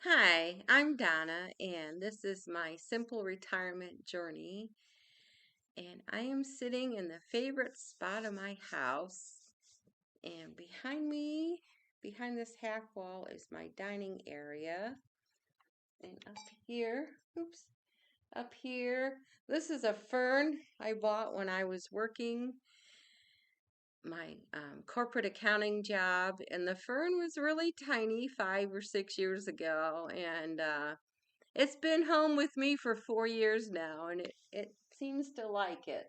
Hi, I'm Donna, and this is my simple retirement journey. And I am sitting in the favorite spot of my house. And behind me, behind this half wall, is my dining area. And up here, this is a fern I bought when I was working my corporate accounting job. And the fern was really tiny 5 or 6 years ago. And it's been home with me for 4 years now, and it seems to like it.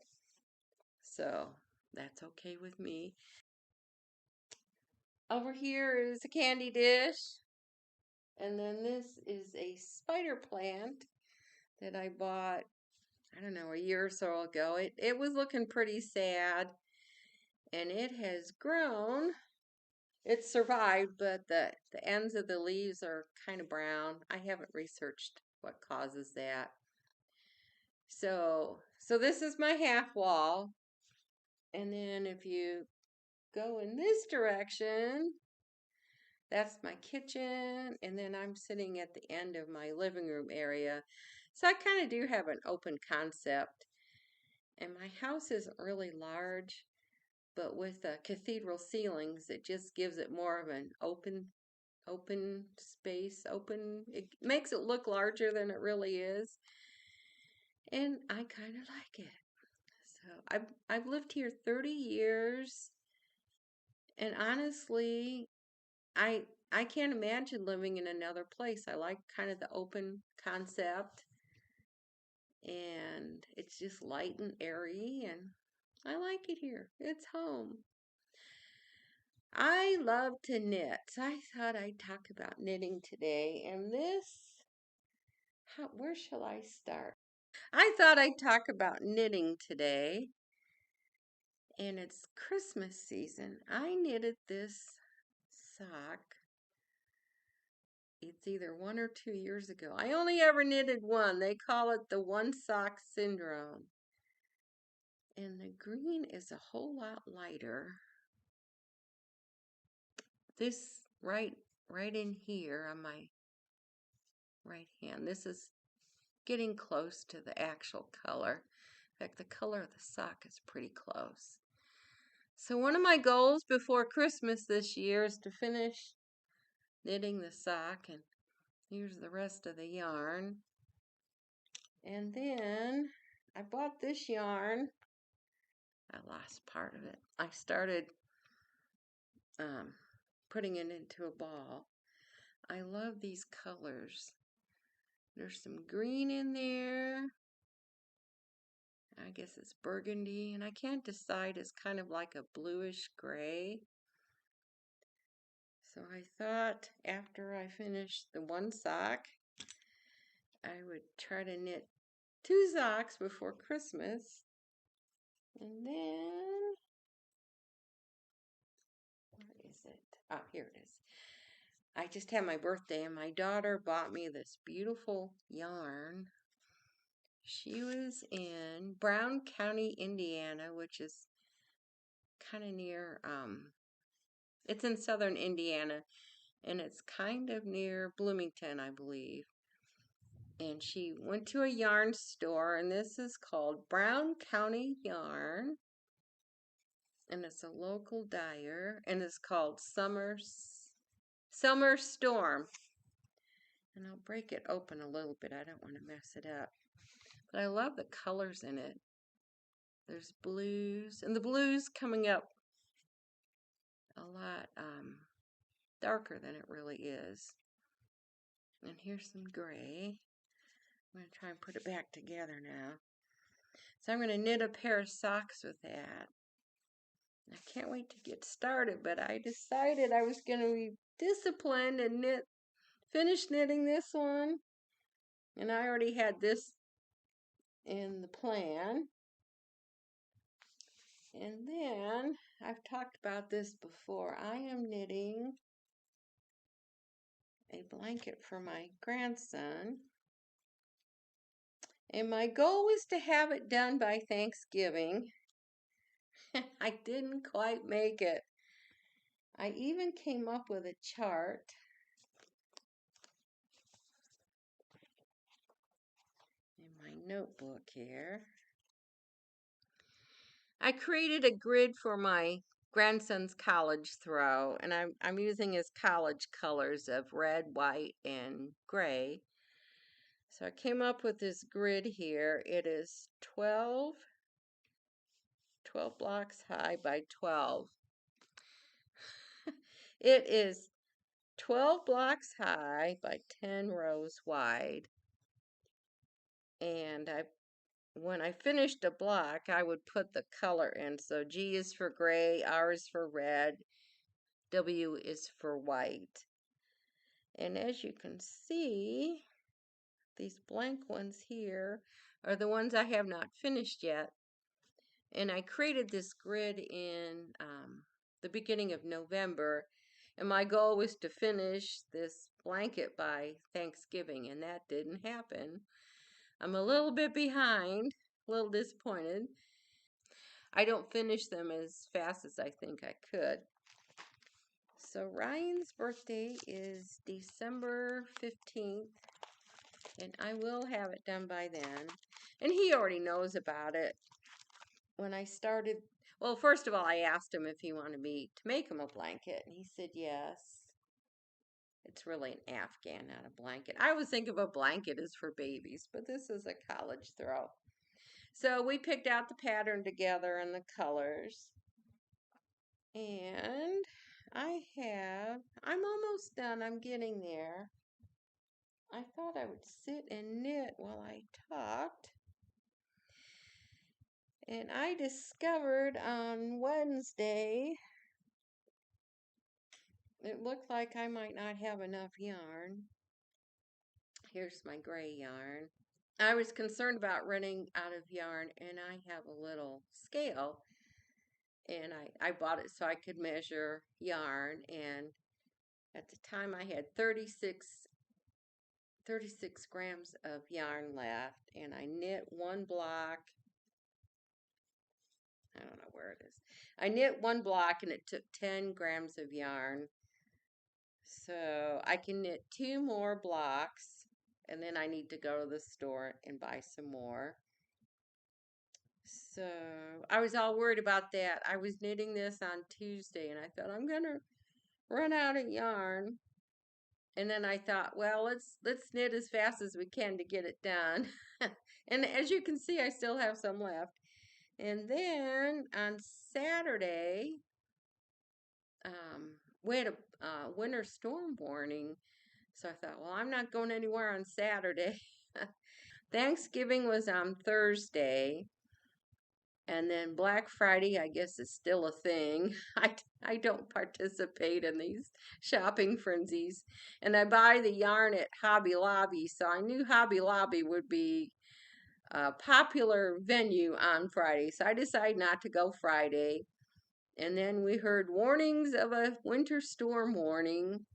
So that's okay with me. Over here is a candy dish, and then this is a spider plant that I bought, I don't know, a year or so ago. It was looking pretty sad, and it has grown. It survived, but the ends of the leaves are kind of brown. I haven't researched what causes that. So this is my half wall. And then if you go in this direction, that's my kitchen. And then I'm sitting at the end of my living room area. So I kind of do have an open concept. And my house isn't really large, but with cathedral ceilings, it just gives it more of an open space, it makes it look larger than it really is. And I kind of like it. So I've lived here 30 years, and honestly, I I can't imagine living in another place. I like kind of the open concept, and it's just light and airy, and I like it here. It's home. I love to knit. So I thought I'd talk about knitting today, and where shall I start? I thought I'd talk about knitting today, and it's Christmas season. I knitted this sock. It's either 1 or 2 years ago. I only ever knitted one. They call it the one sock syndrome. And the green is a whole lot lighter. This right in here on my right hand, this is getting close to the actual color. In fact, the color of the sock is pretty close. So one of my goals before Christmas this year is to finish knitting the sock, and here's the rest of the yarn. And then I bought this yarn. I lost part of it. I started putting it into a ball. I love these colors. There's some green in there. I guess it's burgundy, and I can't decide. It's kind of like a bluish gray. So I thought after I finished the one sock, I would try to knit 2 socks before Christmas. And then, where is it? Oh, here it is. I just had my birthday, and my daughter bought me this beautiful yarn. She was in Brown County, Indiana, which is kind of near, it's in southern Indiana, and it's kind of near Bloomington, I believe. And she went to a yarn store, and this is called Brown County Yarn, and it's a local dyer, and it's called Summer Storm. And I'll break it open a little bit. I don't want to mess it up. But I love the colors in it. There's blues, and the blues coming up a lot darker than it really is. And here's some gray. I'm going to try and put it back together now. So I'm going to knit a pair of socks with that. I can't wait to get started, but I decided I was going to be disciplined and finish knitting this one. And I already had this in the plan. And then, I've talked about this before, I am knitting a blanket for my grandson. And my goal was to have it done by Thanksgiving. I didn't quite make it. I even came up with a chart. notebook here. I created a grid for my grandson's college throw, and I'm using his college colors of red, white, and gray. So I came up with this grid here. It is 12 blocks high by 12. It is 12 blocks high by 10 rows wide. And when I finished a block, I would put the color in. So G is for gray, R is for red, W is for white. And as you can see, these blank ones here are the ones I have not finished yet. And I created this grid in the beginning of November. And my goal was to finish this blanket by Thanksgiving, and that didn't happen. I'm a little bit behind, a little disappointed. I don't finish them as fast as I think I could. So Ryan's birthday is December 15th, and I will have it done by then. And he already knows about it. When I started, well, first of all, I asked him if he wanted me to make him a blanket, and he said yes. It's really an Afghan, not a blanket. I always think of a blanket as for babies, but this is a college throw. So we picked out the pattern together and the colors. And I'm almost done. I'm getting there. I thought I would sit and knit while I talked. And I discovered on Wednesday, it looked like I might not have enough yarn. Here's my gray yarn. I was concerned about running out of yarn, and I have a little scale. And I bought it so I could measure yarn. And at the time, I had 36 grams of yarn left, and I knit one block. I don't know where it is. I knit one block, and it took 10 grams of yarn. So I can knit 2 more blocks, and then I need to go to the store and buy some more. So I was all worried about that. I was knitting this on Tuesday, and I thought I'm gonna run out of yarn. And then I thought, well, let's knit as fast as we can to get it done. And as you can see, I still have some left. And then on Saturday, we had a winter storm warning. So I thought, well, I'm not going anywhere on Saturday. Thanksgiving was on Thursday. And then Black Friday, I guess, is still a thing. I don't participate in these shopping frenzies. And I buy the yarn at Hobby Lobby, so I knew Hobby Lobby would be a popular venue on Friday. So I decided not to go Friday. And then we heard warnings of a winter storm warning.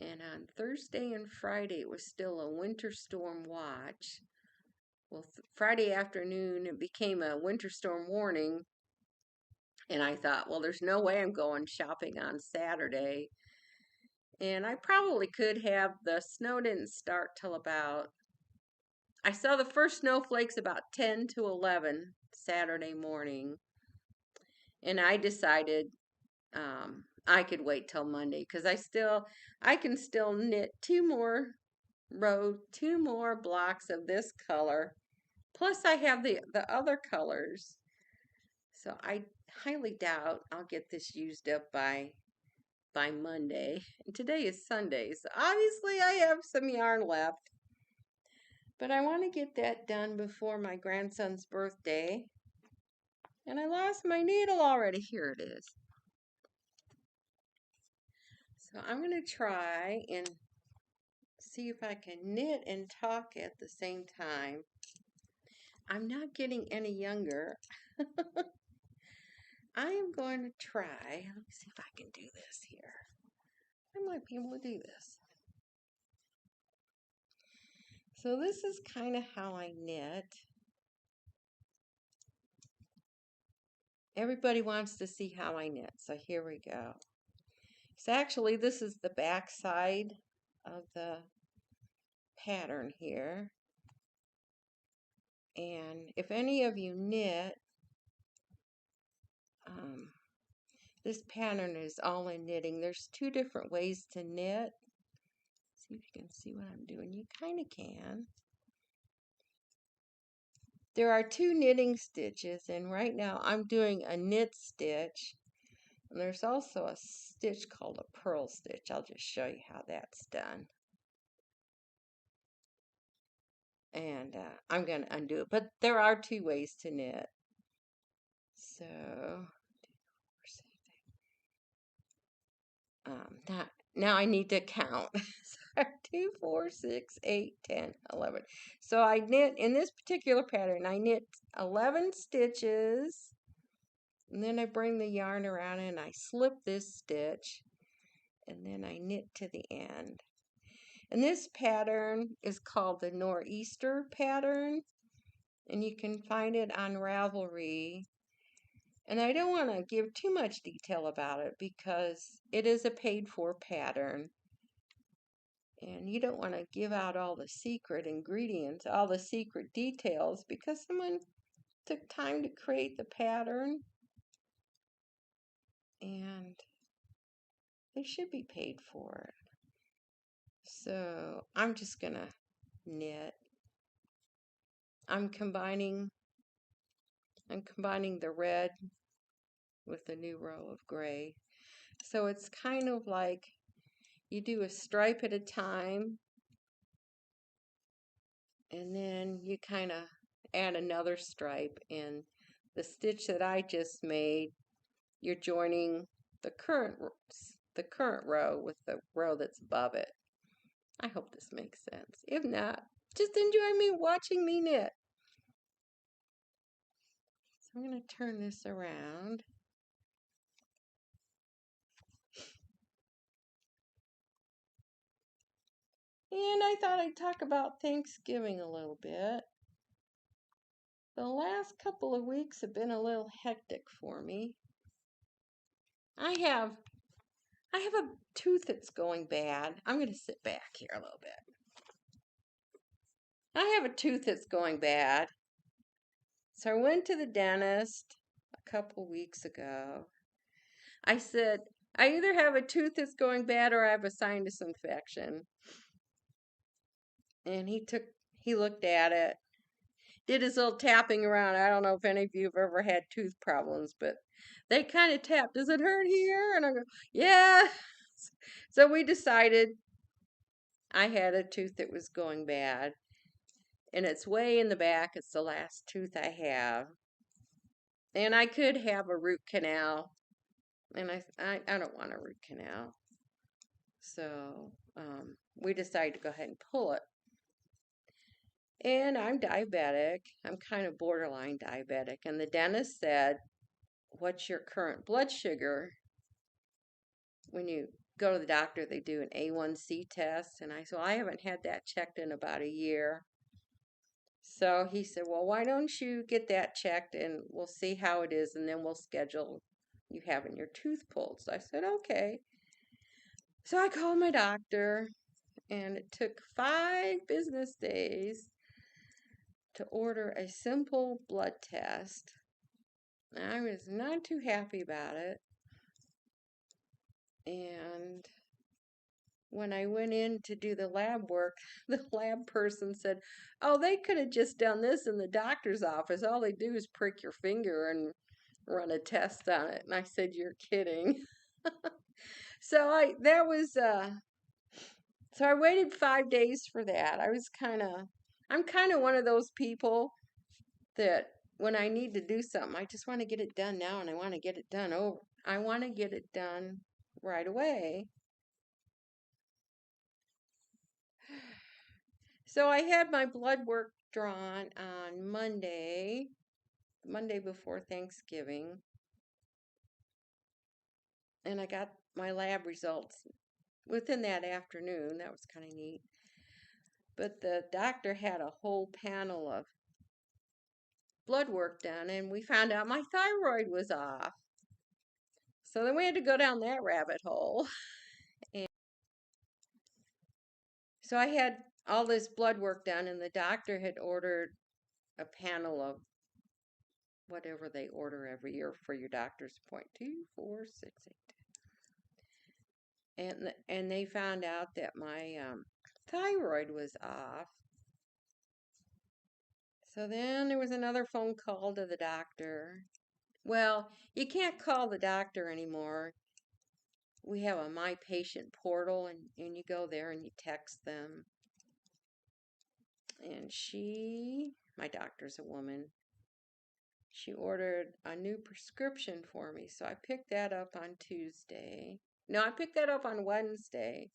And on Thursday and Friday, it was still a winter storm watch. Well, Friday afternoon, it became a winter storm warning. And I thought, well, there's no way I'm going shopping on Saturday. And I probably could have. The snow didn't start till I saw the first snowflakes about 10 to 11 Saturday morning. And I decided I could wait till Monday because I can still knit 2 more blocks of this color. Plus I have the other colors. So I highly doubt I'll get this used up by Monday. And today is Sunday, so obviously I have some yarn left. But I want to get that done before my grandson's birthday. And I lost my needle already. Here it is. So I'm going to try and see if I can knit and talk at the same time. I'm not getting any younger. I am going to try. Let me see if I can do this here. I might be able to do this. So this is kind of how I knit. Everybody wants to see how I knit, so here we go. So actually, this is the back side of the pattern here. And if any of you knit, this pattern is all in knitting. There's 2 different ways to knit. See if you can see what I'm doing. You kind of can. There are 2 knitting stitches, and right now I'm doing a knit stitch. And there's also a stitch called a purl stitch. I'll just show you how that's done. And I'm going to undo it. But there are 2 ways to knit. So, now I need to count. 2, 4, 6, 8, 10, 11. So I knit, in this particular pattern, I knit 11 stitches. And then I bring the yarn around and I slip this stitch. And then I knit to the end. And this pattern is called the Nor'easter pattern. And you can find it on Ravelry. And I don't want to give too much detail about it because it is a paid-for pattern. And you don't want to give out all the secret ingredients, all the secret details, because someone took time to create the pattern. And they should be paid for it. So I'm just going to knit. I'm combining the red with the new row of gray. So it's kind of like you do a stripe at a time, and then you kind of add another stripe in the stitch that I just made. You're joining the current row with the row that's above it. I hope this makes sense. If not, just enjoy me watching me knit. So I'm going to turn this around. And I thought I'd talk about Thanksgiving a little bit. The last couple of weeks have been a little hectic for me. I have a tooth that's going bad. I'm going to sit back here a little bit. I have a tooth that's going bad. So I went to the dentist a couple weeks ago. I said, I either have a tooth that's going bad or I have a sinus infection. And he looked at it, did his little tapping around. I don't know if any of you have ever had tooth problems, but they kind of tapped. Does it hurt here? And I go, yeah. So we decided I had a tooth that was going bad. And it's way in the back. It's the last tooth I have. And I could have a root canal. And I don't want a root canal. So we decided to go ahead and pull it. And I'm diabetic. I'm kind of borderline diabetic. And the dentist said, what's your current blood sugar? When you go to the doctor, they do an A1C test. And I said, well, I haven't had that checked in about a year. So he said, well, why don't you get that checked and we'll see how it is, and then we'll schedule you having your tooth pulled. So I said, okay. So I called my doctor, and it took 5 business days to order a simple blood test. I was not too happy about it. And when I went in to do the lab work, the lab person said, oh, they could have just done this in the doctor's office. All they do is prick your finger and run a test on it. And I said, you're kidding. So I waited 5 days for that. I'm kind of one of those people that when I need to do something, I just want to get it done now, and I want to get it done over. I want to get it done right away. So I had my blood work drawn on Monday before Thanksgiving. And I got my lab results within that afternoon. That was kind of neat. But the doctor had a whole panel of blood work done, and we found out my thyroid was off. So then we had to go down that rabbit hole. And so I had all this blood work done, and the doctor had ordered a panel of whatever they order every year for your doctor's appointment. 2, 4, 6, 8. And they found out that my thyroid was off. So then there was another phone call to the doctor. Well, you can't call the doctor anymore. We have a My Patient portal, and you go there and you text them. And my doctor's a woman, she ordered a new prescription for me. So I picked that up on Tuesday. No, I picked that up on Wednesday.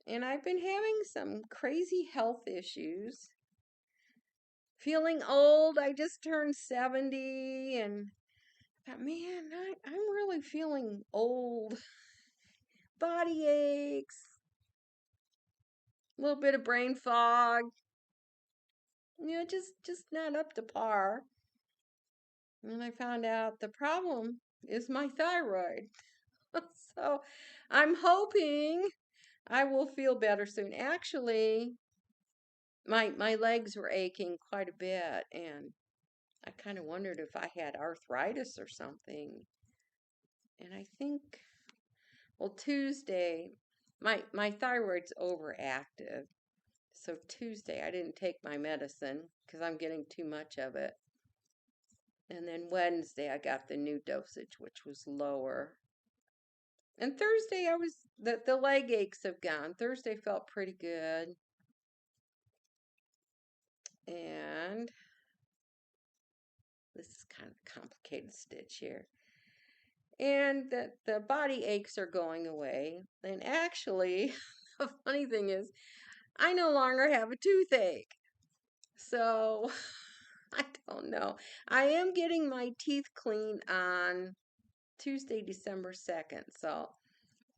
And I've been having some crazy health issues. Feeling old. I just turned 70 and thought, man, I'm really feeling old. Body aches, a little bit of brain fog. Just not up to par. And I found out the problem is my thyroid. So I'm hoping I will feel better soon. Actually, my legs were aching quite a bit, and I kind of wondered if I had arthritis or something. And I think, well, Tuesday, my thyroid's overactive. So Tuesday, I didn't take my medicine because I'm getting too much of it. And then Wednesday, I got the new dosage, which was lower. And Thursday, the leg aches have gone. Thursday felt pretty good. And this is kind of a complicated stitch here. And the body aches are going away. And actually, the funny thing is, I no longer have a toothache. So, I don't know. I am getting my teeth cleaned on Tuesday, December 2nd. So,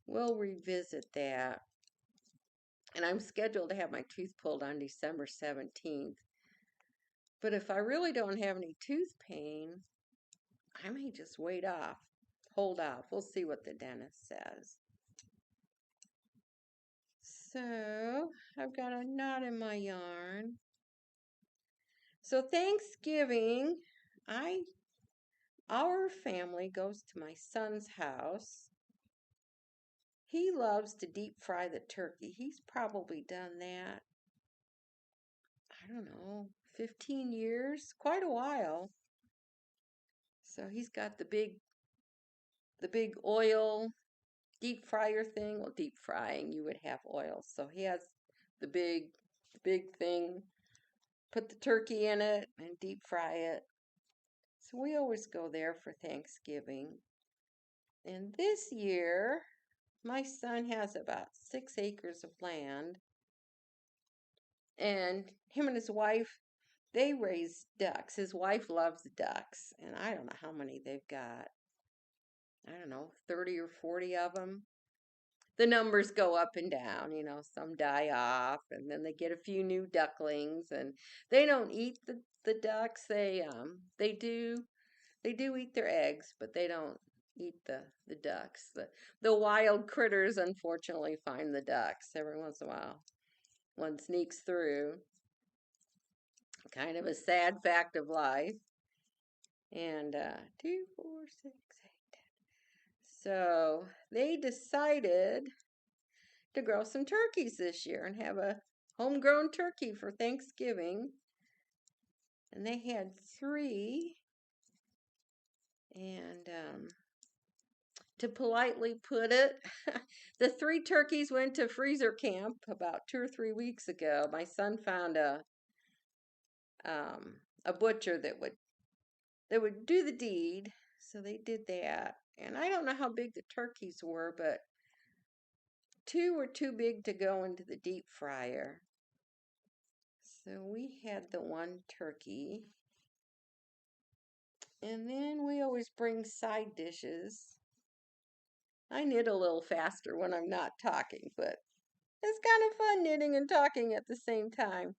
we'll revisit that. And I'm scheduled to have my tooth pulled on December 17th. But if I really don't have any tooth pain, I may just hold off. We'll see what the dentist says. So I've got a knot in my yarn. So Thanksgiving, our family goes to my son's house. He loves to deep fry the turkey. He's probably done that, I don't know, 15 years, quite a while. So he's got the big oil deep fryer thing. Well, deep frying, you would have oil. So he has the big thing. Put the turkey in it and deep fry it. So we always go there for Thanksgiving. And this year, my son has about 6 acres of land. And him and his wife, they raise ducks. His wife loves ducks. And I don't know how many they've got. I don't know, 30 or 40 of them. The numbers go up and down, some die off, and then they get a few new ducklings, and they don't eat the ducks. They do eat their eggs, but they don't eat the ducks. The wild critters unfortunately find the ducks every once in a while. One sneaks through. Kind of a sad fact of life. And 2, 4, 6, 8, 10. So they decided to grow some turkeys this year and have a homegrown turkey for Thanksgiving. And they had 3. And to politely put it, the 3 turkeys went to freezer camp about 2 or 3 weeks ago. My son found a butcher that would do the deed. So they did that. And I don't know how big the turkeys were, but 2 were too big to go into the deep fryer. So we had the 1 turkey. And then we always bring side dishes. I knit a little faster when I'm not talking, but it's kind of fun knitting and talking at the same time.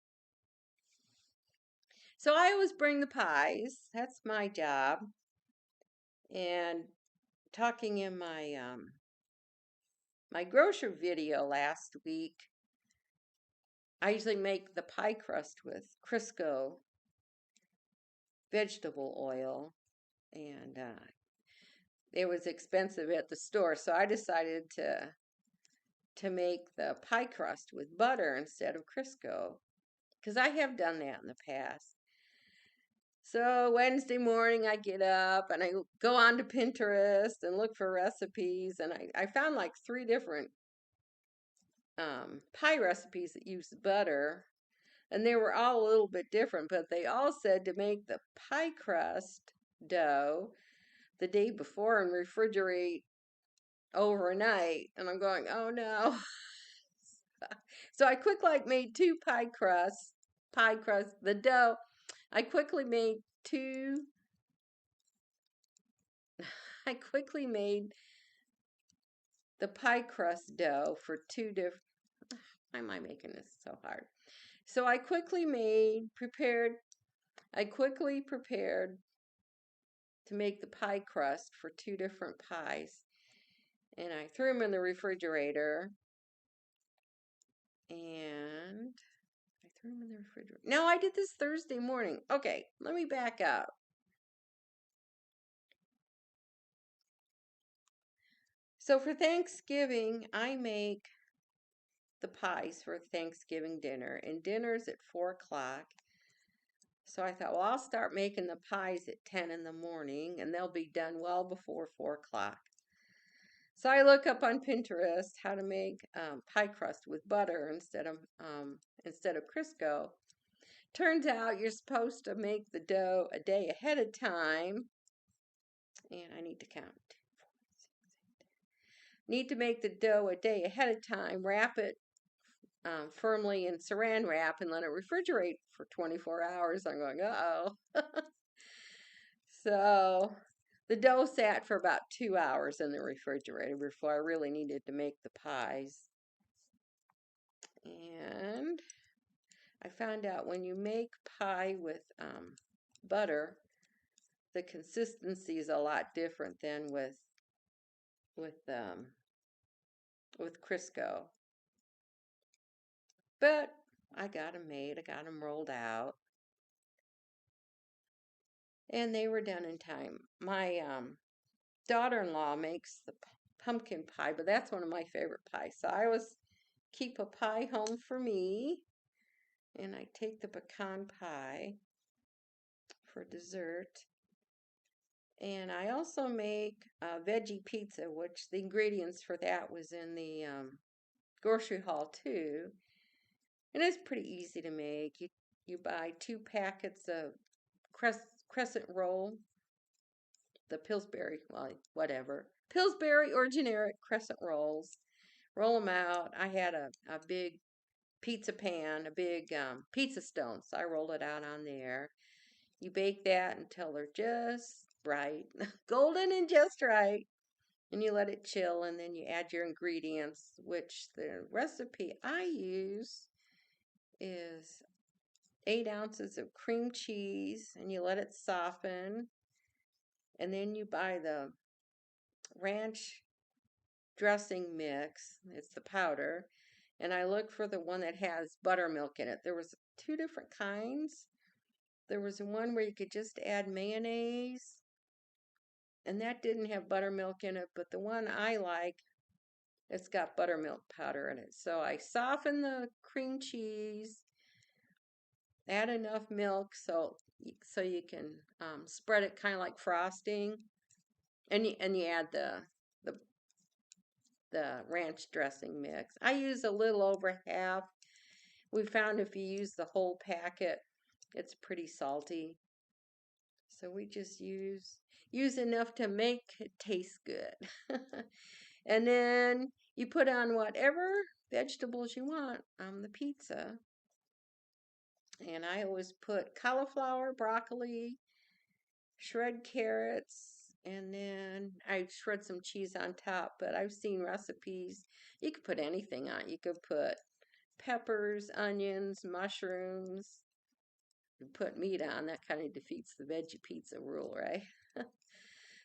So I always bring the pies. That's my job. And talking in my grocery video last week, I usually make the pie crust with Crisco vegetable oil, and it was expensive at the store, so I decided to make the pie crust with butter instead of Crisco, because I have done that in the past. So Wednesday morning, I get up and I go on to Pinterest and look for recipes, and I found like 3 different pie recipes that use butter, and they were all a little bit different, but they all said to make the pie crust dough the day before and refrigerate overnight. And I'm going, oh no. So I quickly made 2 pie crust, the dough. I quickly made two, I quickly made the pie crust dough for 2 different, why am I making this so hard? So I quickly prepared to make the pie crust for 2 different pies. And I threw them in the refrigerator. And I threw them in the refrigerator. No, I did this Thursday morning. Okay, let me back up. So for Thanksgiving, I make the pies for Thanksgiving dinner, and dinner's at 4 o'clock. So I thought, well, I'll start making the pies at 10 in the morning, and they'll be done well before 4 o'clock. So I look up on Pinterest how to make pie crust with butter instead of Crisco. Turns out you're supposed to make the dough a day ahead of time, and I need to count. Need to make the dough a day ahead of time. Wrap it firmly in Saran wrap and let it refrigerate for 24 hours. I'm going, uh-oh. So the dough sat for about 2 hours in the refrigerator before I really needed to make the pies. And I found out when you make pie with butter, the consistency is a lot different than with Crisco. But I got them made. I got them rolled out, and they were done in time. My daughter-in-law makes the pumpkin pie, but that's one of my favorite pies. So I always keep a pie home for me, and I take the pecan pie for dessert. And I also make veggie pizza, which the ingredients for that was in the grocery haul too. And it's pretty easy to make. You buy 2 packets of crescent roll, the Pillsbury, well, whatever, Pillsbury or generic crescent rolls. Roll them out. I had a big pizza pan, a big pizza stone, so I rolled it out on there. You bake that until they're just right, golden and just right, and you let it chill, and then you add your ingredients, which the recipe I use is 8 ounces of cream cheese, and you let it soften, and then you buy the ranch dressing mix. It's the powder, and I look for the one that has buttermilk in it. There was 2 different kinds. There was one where you could just add mayonnaise, and that didn't have buttermilk in it, but the one I like, it's got buttermilk powder in it. So I soften the cream cheese, add enough milk so you can spread it kind of like frosting, and you add the ranch dressing mix. I use a little over half. We found if you use the whole packet, it's pretty salty. So we just use enough to make it taste good. And then you put on whatever vegetables you want on the pizza. And I always put cauliflower, broccoli, shred carrots, and then I shred some cheese on top. But I've seen recipes, you could put anything on. You could put peppers, onions, mushrooms. You put meat on, that kind of defeats the veggie pizza rule, right?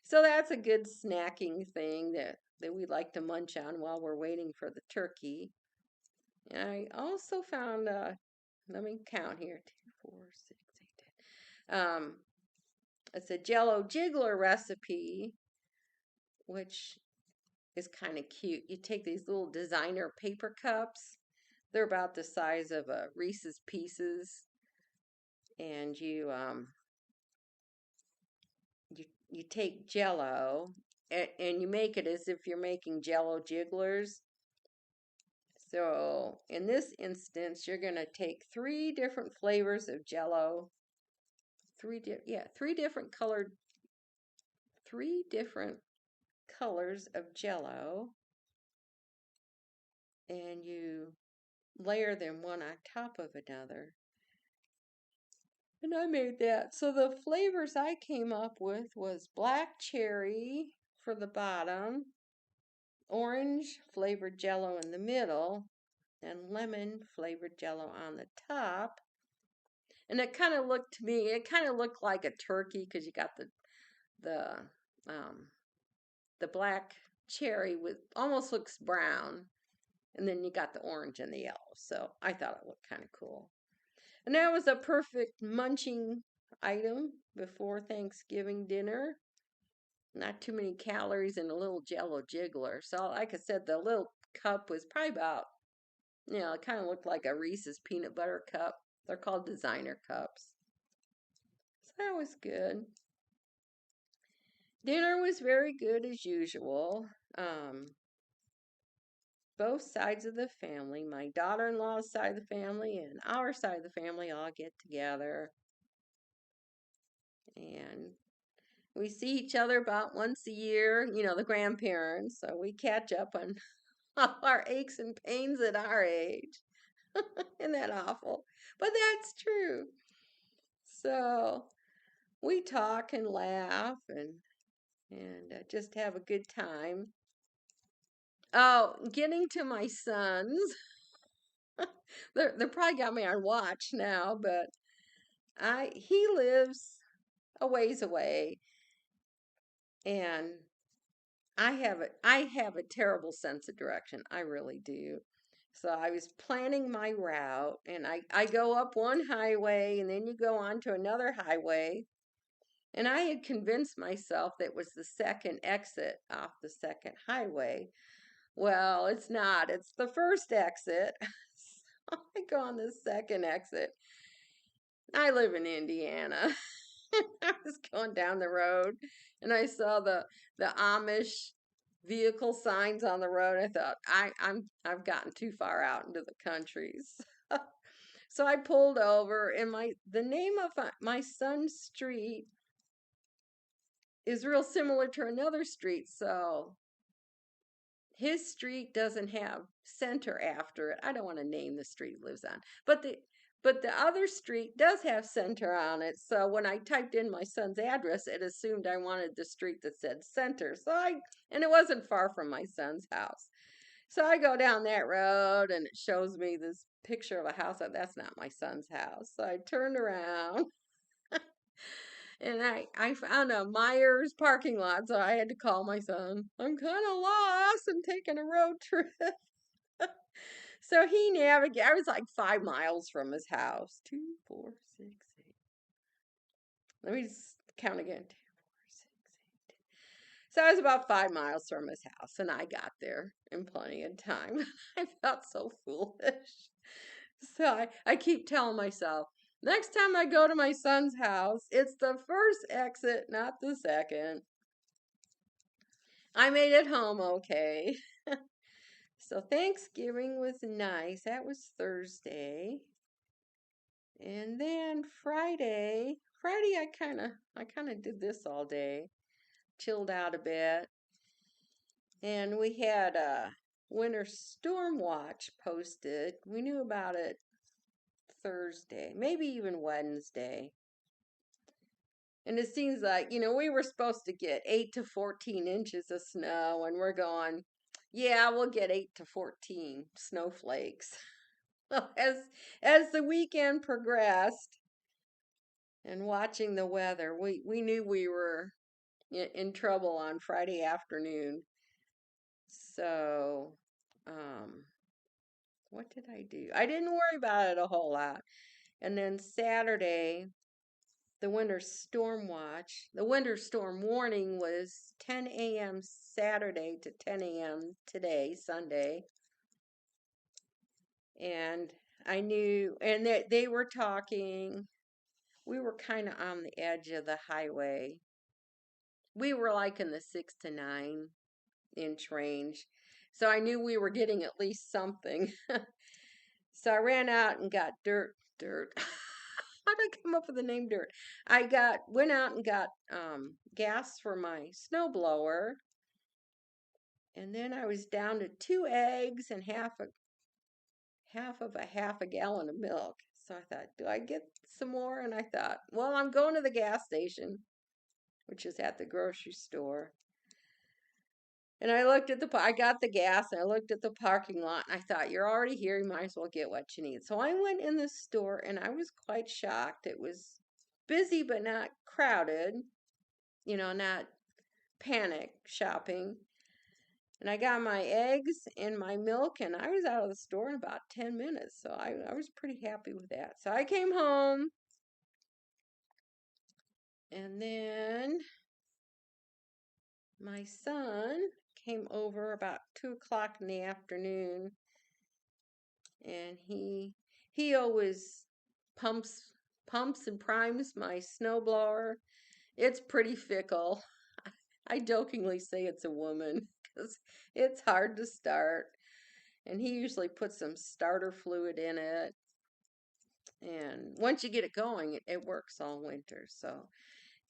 So that's a good snacking thing that we like to munch on while we're waiting for the turkey. And I also found, let me count here, 2, 4, 6, 8, 10. It's a Jello Jiggler recipe, which is kind of cute. You take these little designer paper cups. They're about the size of a Reese's Pieces, and you take Jello, and you make it as if you're making Jello Jigglers. So in this instance, you're gonna take three different flavors of Jello, three different colors of Jello, and you layer them one on top of another. And I made that. So the flavors I came up with was black cherry for the bottom, orange flavored Jello in the middle, and lemon flavored Jello on the top. And it kind of looked to me, it kind of looked like a turkey because you got the um, the black cherry with almost looks brown, and then you got the orange and the yellow. So I thought it looked kind of cool. And that was a perfect munching item before Thanksgiving dinner. Not too many calories in a little Jello jiggler. So, like I said, the little cup was probably about, it kind of looked like a Reese's peanut butter cup. They're called designer cups. So that was good. Dinner was very good as usual. Both sides of the family, my daughter-in-law's side of the family and our side of the family, all get together. And we see each other about once a year, the grandparents, so we catch up on all our aches and pains at our age. Isn't that awful? But that's true. So we talk and laugh and just have a good time. Oh, getting to my sons. They're probably got me on watch now, but he lives a ways away, and I have a terrible sense of direction. I really do. So I was planning my route, and I go up one highway and then you go on to another highway. And I had convinced myself that it was the second exit off the second highway. Well, it's not. It's the first exit. So I go on the second exit. I live in Indiana. I was going down the road and I saw the Amish vehicle signs on the road. I thought I've gotten too far out into the countries. So I pulled over, and the name of my son's street is real similar to another street. So his street doesn't have center after it. I don't want to name the street he lives on, but the other street does have center on it. So when I typed in my son's address, it assumed I wanted the street that said center. And it wasn't far from my son's house. So I go down that road and it shows me this picture of a house. That's not my son's house. So I turned around and I found a Myers parking lot. So I had to call my son. I'm kind of lost. I'm taking a road trip. So he navigated. I was like 5 miles from his house. 2, 4, 6, 8. Let me just count again. 2, 4, 6, 8. So I was about 5 miles from his house, and I got there in plenty of time. I felt so foolish. So I keep telling myself, next time I go to my son's house, it's the first exit, not the second. I made it home okay. So Thanksgiving was nice. That was Thursday. And then Friday I kind of did this all day. Chilled out a bit. And we had a winter storm watch posted. We knew about it Thursday, maybe even Wednesday. And it seems like, we were supposed to get 8 to 14 inches of snow, and we're going, yeah, we'll get 8 to 14 snowflakes. As the weekend progressed and watching the weather, we knew we were in trouble on Friday afternoon. So, what did I do? I didn't worry about it a whole lot. And then Saturday, the winter storm watch, the winter storm warning was 10 a.m. Saturday to 10 a.m. today, Sunday. And I knew, and they were talking. We were kind of on the edge of the highway. We were like in the 6 to 9 inch range. So I knew we were getting at least something. So I ran out and got dirt. How did I come up with the name dirt? Went out and got gas for my snowblower, and then I was down to 2 eggs and half a gallon of milk. So I thought, do I get some more? And I thought, well, I'm going to the gas station, which is at the grocery store. And I got the gas and I looked at the parking lot and I thought, you're already here. You might as well get what you need. So I went in the store and I was quite shocked. It was busy, but not crowded, not panic shopping. And I got my eggs and my milk and I was out of the store in about 10 minutes. So I was pretty happy with that. So I came home and then my son came over about 2 o'clock in the afternoon, and he always pumps and primes my snowblower. It's pretty fickle. I jokingly say it's a woman because it's hard to start, and he usually puts some starter fluid in it, and once you get it going, it works all winter. So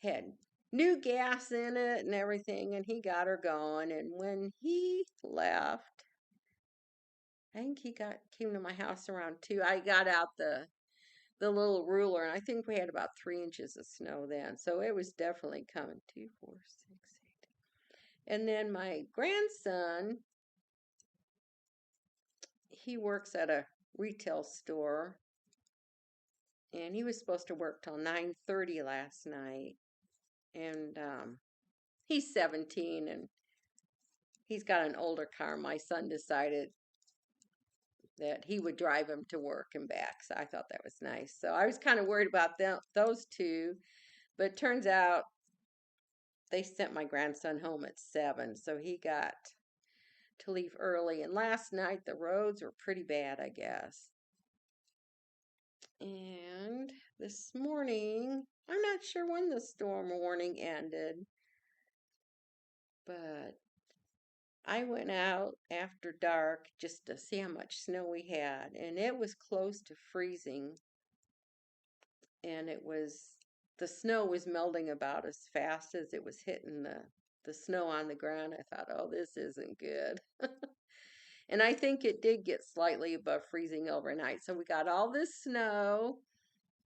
had new gas in it and everything, and he got her going. And when he left, I think came to my house around 2. I got out the little ruler, and I think we had about 3 inches of snow then. So it was definitely coming. 2, 4, 6, 8. And then my grandson, he works at a retail store, and he was supposed to work till 9:30 last night. And he's 17, and he's got an older car. My son decided that he would drive him to work and back. So I thought that was nice. So I was kind of worried about those two, but it turns out they sent my grandson home at 7, so he got to leave early. And last night the roads were pretty bad, I guess. And this morning, I'm not sure when the storm warning ended, but I went out after dark just to see how much snow we had, and it was close to freezing. And the snow was melting about as fast as it was hitting the snow on the ground. I thought, oh, this isn't good. And I think it did get slightly above freezing overnight. So we got all this snow,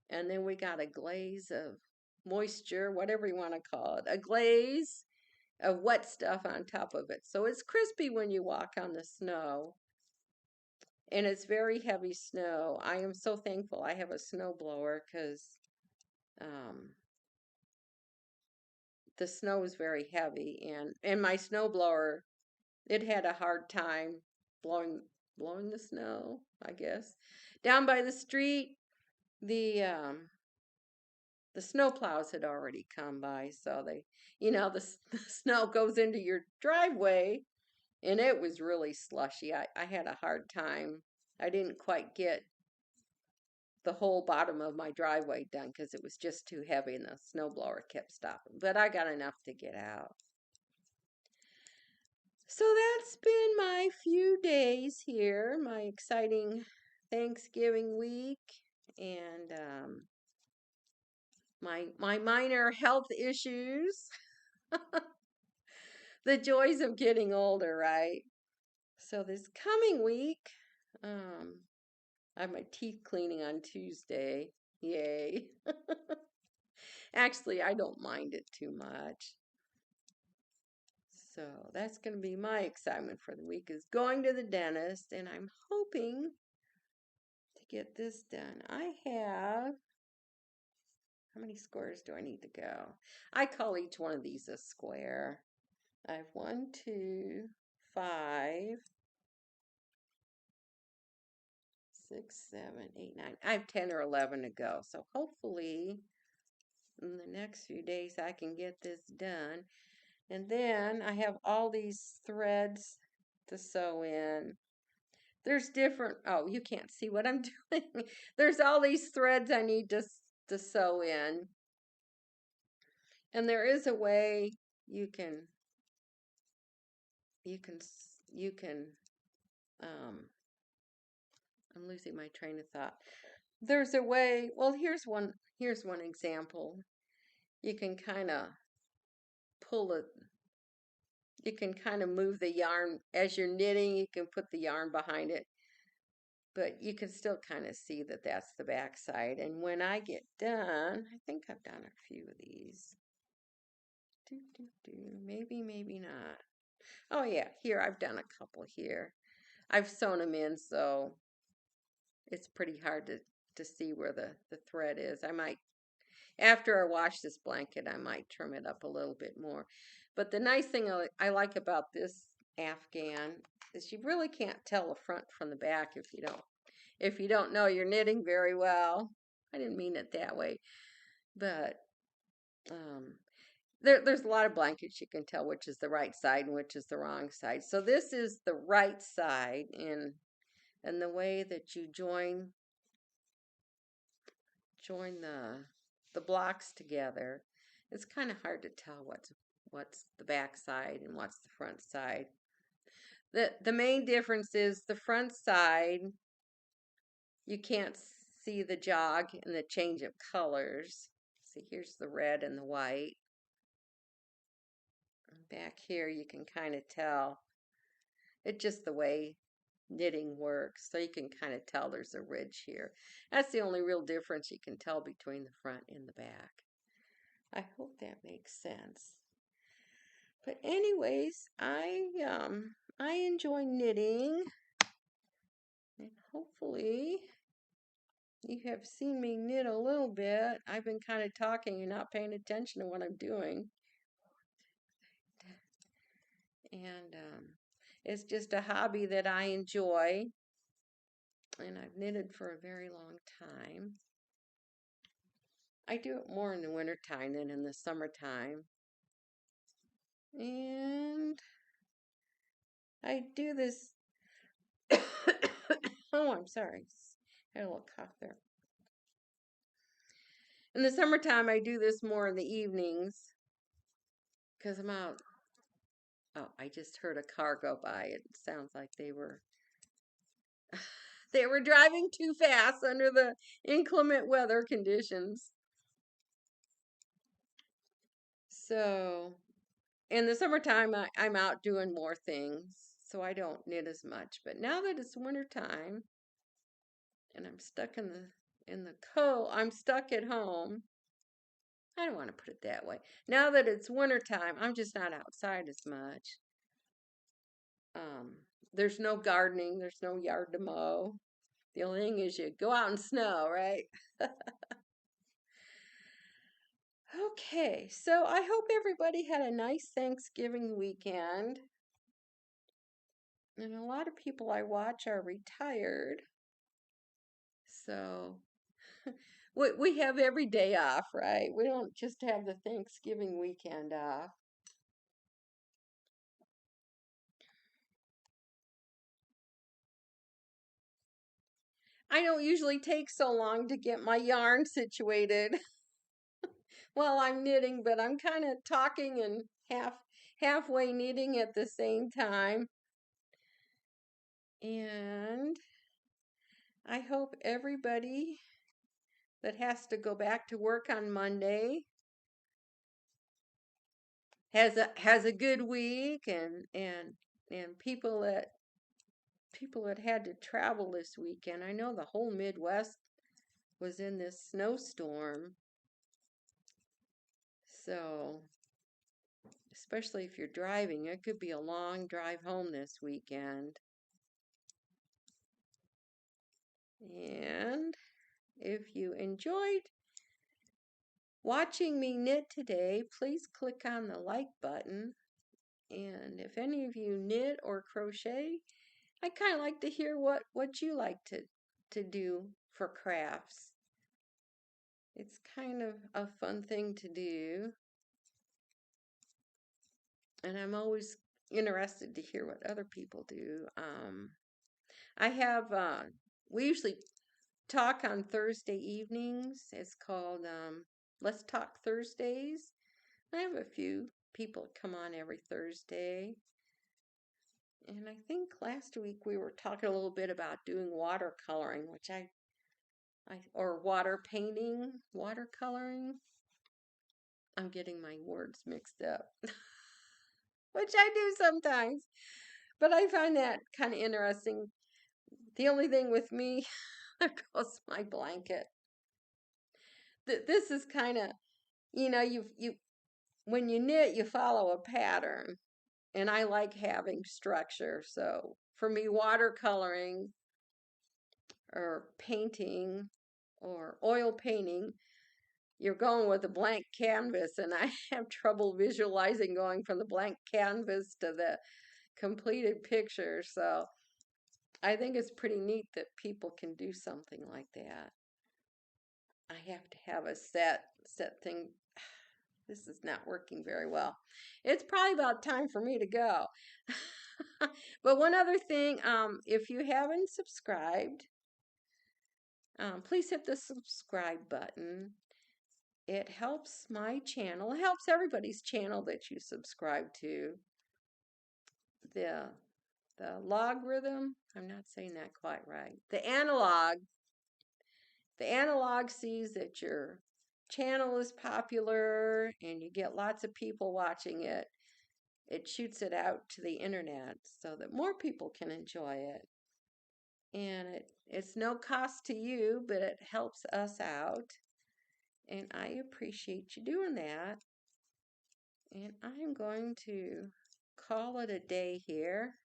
and then we got a glaze of moisture, whatever you want to call it, a glaze of wet stuff on top of it. So it's crispy when you walk on the snow, and it's very heavy snow. I am so thankful I have a snow blower because the snow is very heavy, and my snow blower, it had a hard time blowing the snow, I guess. Down by the street, the snow plows had already come by, so the snow goes into your driveway, and it was really slushy. I had a hard time. I didn't quite get the whole bottom of my driveway done because it was just too heavy and the snowblower kept stopping. But I got enough to get out. So that's been my few days here, my exciting Thanksgiving week, and my minor health issues. The joys of getting older, right? So this coming week, I have my teeth cleaning on Tuesday. Yay. Actually, I don't mind it too much. So that's going to be my excitement for the week, is going to the dentist, and I'm hoping to get this done. I have, how many squares do I need to go? I call each one of these a square. I have 1, 2, 5, 6, 7, 8, 9. I have 10 or 11 to go. So hopefully in the next few days I can get this done. And then I have all these threads to sew in. There's different, oh, you can't see what I'm doing. There's all these threads I need to sew in. And there is a way you can I'm losing my train of thought. There's a way, well, here's one example. You can kind of pull it, you can kind of move the yarn as you're knitting, you can put the yarn behind it, but you can still kind of see that that's the back side. And when I get done, I think I've done a few of these. Maybe, maybe not. Oh yeah, here I've done a couple here. I've sewn them in, so it's pretty hard to see where the thread is. I might, after I wash this blanket, I might trim it up a little bit more. But the nice thing I like about this Afghan is you really can't tell the front from the back if you don't know you're knitting very well. I didn't mean it that way, but there's a lot of blankets you can tell which is the right side and which is the wrong side. So this is the right side, and the way that you join the blocks together, it's kind of hard to tell what's the back side and what's the front side. The main difference is the front side, you can't see the jog and the change of colors. See, here's the red and the white. And back here you can kind of tell. It's just the way knitting works, so you can kind of tell there's a ridge here. That's the only real difference you can tell between the front and the back. I hope that makes sense. But anyways, I enjoy knitting, and hopefully you have seen me knit a little bit. I've been kind of talking and not paying attention to what I'm doing. And it's just a hobby that I enjoy, and I've knitted for a very long time. I do it more in the wintertime than in the summertime. And I do this. Oh, I'm sorry. I had a little cough there. In the summertime, I do this more in the evenings because I'm out. Oh, I just heard a car go by. It sounds like they were driving too fast under the inclement weather conditions. So in the summertime, I'm out doing more things, so I don't knit as much. But now that it's wintertime and I'm stuck I'm stuck at home. I don't want to put it that way. Now that it's wintertime, I'm just not outside as much. There's no gardening, there's no yard to mow. The only thing is you go out and snow, right? Okay, so I hope everybody had a nice Thanksgiving weekend. And a lot of people I watch are retired. So we have every day off, right? We don't just have the Thanksgiving weekend off. I don't usually take so long to get my yarn situated while I'm knitting, but I'm kind of talking and halfway knitting at the same time. And I hope everybody that has to go back to work on Monday has a good week, and people that had to travel this weekend. I know the whole Midwest was in this snowstorm. So, especially if you're driving, it could be a long drive home this weekend. And if you enjoyed watching me knit today, please click on the like button. And if any of you knit or crochet, I'd kind of like to hear what you like to to do for crafts. It's kind of a fun thing to do. And I'm always interested to hear what other people do. I have, we usually talk on Thursday evenings. It's called Let's Talk Thursdays. I have a few people come on every Thursday. And I think last week we were talking a little bit about doing watercoloring, which or water painting, watercoloring. I'm getting my words mixed up, which I do sometimes. But I find that kind of interesting. The only thing with me, there goes my blanket. This is kind of, you when you knit, you follow a pattern, and I like having structure. So for me, watercoloring or painting or oil painting, you're going with a blank canvas, and I have trouble visualizing going from the blank canvas to the completed picture. So I think it's pretty neat that people can do something like that. I have to have a set thing. This is not working very well. It's probably about time for me to go. But one other thing, if you haven't subscribed, please hit the subscribe button. It helps my channel. It helps everybody's channel that you subscribe to. The logarithm, I'm not saying that quite right. The analog sees that your channel is popular and you get lots of people watching it. It shoots it out to the internet so that more people can enjoy it. And it's no cost to you, but it helps us out. And I appreciate you doing that. And I'm going to call it a day here.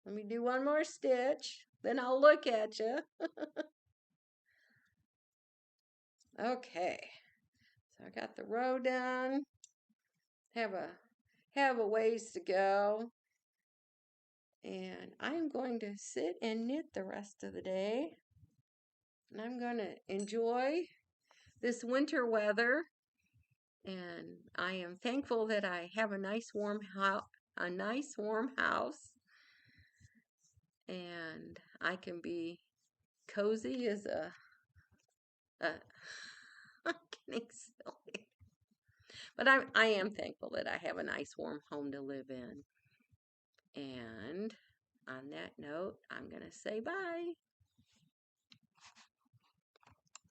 Let me do one more stitch, then I'll look at you. Okay, so I got the row done. Have a ways to go. And I'm going to sit and knit the rest of the day. And I'm going to enjoy this winter weather. And I am thankful that I have a nice warm house, and I can be cozy as I'm getting silly. But I am thankful that I have a nice warm home to live in. And on that note, I'm going to say bye.